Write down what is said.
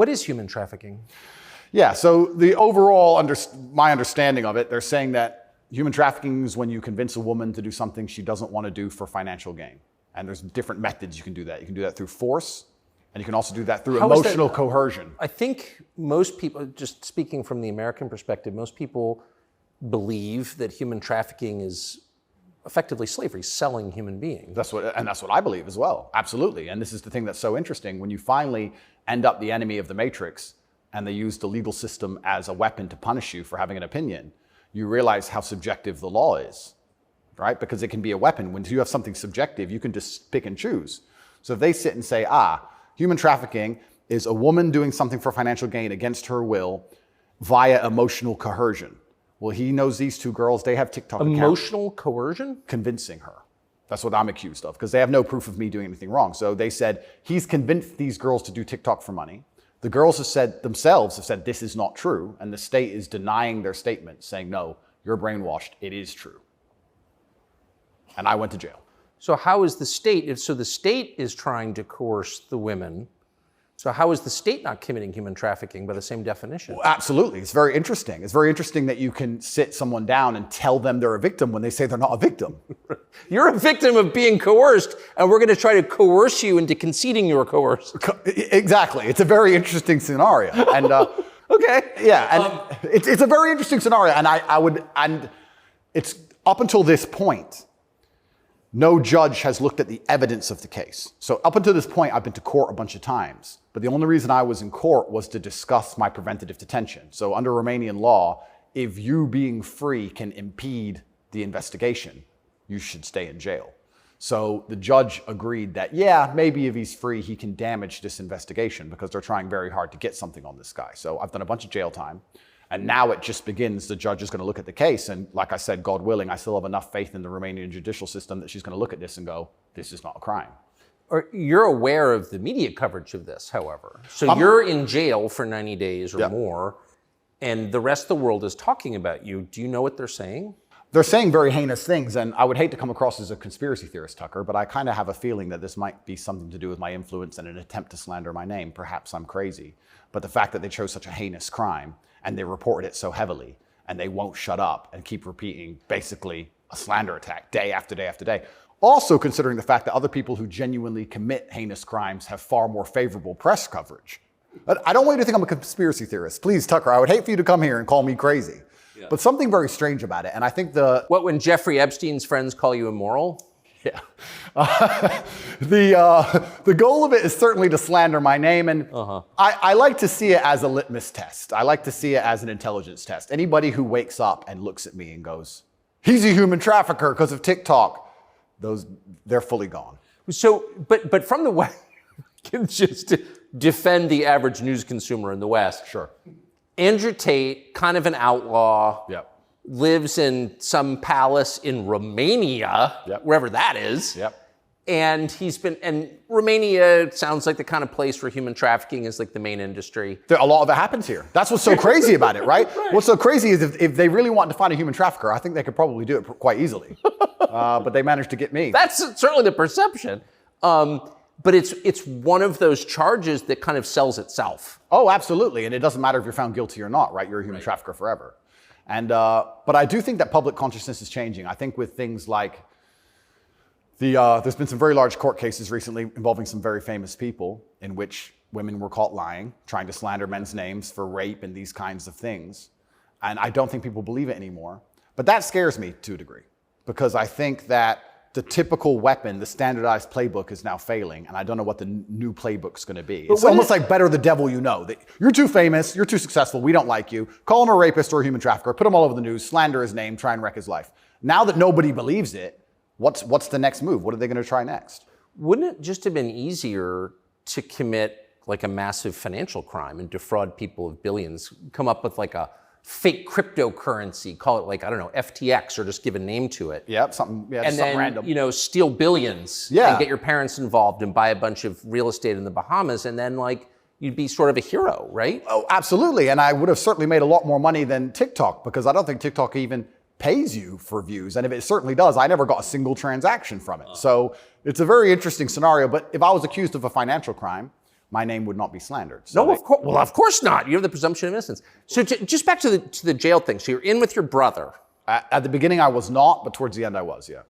What is human trafficking? Yeah, so the overall, my understanding of it, they're saying that human trafficking is when you convince a woman to do something she doesn't want to do for financial gain. And there's different methods you can do that. You can do that through force, and you can also do that through emotional coercion. I think most people, just speaking from the American perspective, most people believe that human trafficking is effectively slavery, selling human beings. That's what I believe as well. Absolutely. And this is the thing that's so interesting. When you finally end up the enemy of the matrix and they use the legal system as a weapon to punish you for having an opinion, you realize how subjective the law is, right? Because it can be a weapon. When you have something subjective, you can just pick and choose. So if they sit and say, human trafficking is a woman doing something for financial gain against her will via emotional coercion. Well, he knows these two girls, they have TikTok accounts. Emotional coercion? Convincing her. That's what I'm accused of, because they have no proof of me doing anything wrong. So they said, he's convinced these girls to do TikTok for money. The girls have said this is not true, and the state is denying their statement, saying, no, you're brainwashed, it is true. And I went to jail. So how is the state, so the state is trying to coerce the women, so how is the state not committing human trafficking by the same definition? Well, absolutely, it's very interesting. It's very interesting that you can sit someone down and tell them they're a victim when they say they're not a victim. You're a victim of being coerced, and we're going to try to coerce you into conceding you're coerced. Exactly, it's a very interesting scenario. And okay, yeah, and it's a very interesting scenario. And it's up until this point, no judge has looked at the evidence of the case. So up until this point, I've been to court a bunch of times. But the only reason I was in court was to discuss my preventative detention. So under Romanian law, if you being free can impede the investigation, you should stay in jail. So the judge agreed that, yeah, maybe if he's free, he can damage this investigation because they're trying very hard to get something on this guy. So I've done a bunch of jail time. And now it just begins. The judge is going to look at the case. And like I said, God willing, I still have enough faith in the Romanian judicial system that she's going to look at this and go, this is not a crime. Or you're aware of the media coverage of this, however. So you're in jail for 90 days or more, and the rest of the world is talking about you. Do you know what they're saying? They're saying very heinous things, and I would hate to come across as a conspiracy theorist, Tucker, but I kind of have a feeling that this might be something to do with my influence and an attempt to slander my name. Perhaps I'm crazy. But the fact that they chose such a heinous crime, and they reported it so heavily, and they won't shut up and keep repeating basically a slander attack day after day after day. Also considering the fact that other people who genuinely commit heinous crimes have far more favorable press coverage. I don't want you to think I'm a conspiracy theorist. Please, Tucker, I would hate for you to come here and call me crazy. Yeah. But something very strange about it, and I think What, when Jeffrey Epstein's friends call you immoral? Yeah. The goal of it is certainly to slander my name, and I like to see it as a litmus test. I like to see it as an intelligence test. Anybody who wakes up and looks at me and goes, he's a human trafficker because of TikTok, they're fully gone. So, but from the West, just to defend the average news consumer in the West. Sure. Andrew Tate, kind of an outlaw. Yep. Lives in some palace in Romania, wherever that is. Yep. And Romania sounds like the kind of place where human trafficking is like the main industry. A lot of it happens here. That's what's so crazy about it, right? What's so crazy is if they really wanted to find a human trafficker, I think they could probably do it quite easily. But they managed to get me. That's certainly the perception. But it's one of those charges that kind of sells itself. Oh, absolutely. And it doesn't matter if you're found guilty or not, right? You're a human trafficker forever. And but I do think that public consciousness is changing. I think with things like there's been some very large court cases recently involving some very famous people in which women were caught lying, trying to slander men's names for rape and these kinds of things. And I don't think people believe it anymore. But that scares me to a degree, because I think that the typical weapon, the standardized playbook, is now failing, and I don't know what the new playbook's going to be. It's almost like better the devil you know. That you're too famous, you're too successful, we don't like you. Call him a rapist or a human trafficker, put him all over the news, slander his name, try and wreck his life. Now that nobody believes it, what's the next move? What are they going to try next? Wouldn't it just have been easier to commit like a massive financial crime and defraud people of billions, come up with like a fake cryptocurrency, call it like, I don't know, FTX, or just give a name to it. Yep, something random. You know, steal billions and get your parents involved and buy a bunch of real estate in the Bahamas, and then like you'd be sort of a hero, right? Oh, absolutely. And I would have certainly made a lot more money than TikTok, because I don't think TikTok even pays you for views. And if it certainly does, I never got a single transaction from it. So it's a very interesting scenario. But if I was accused of a financial crime, my name would not be slandered. So No, of course. Well, of course not. You have the presumption of innocence. So just back to the jail thing. So you're in with your brother. at the beginning, I was not, but towards the end, I was, yeah.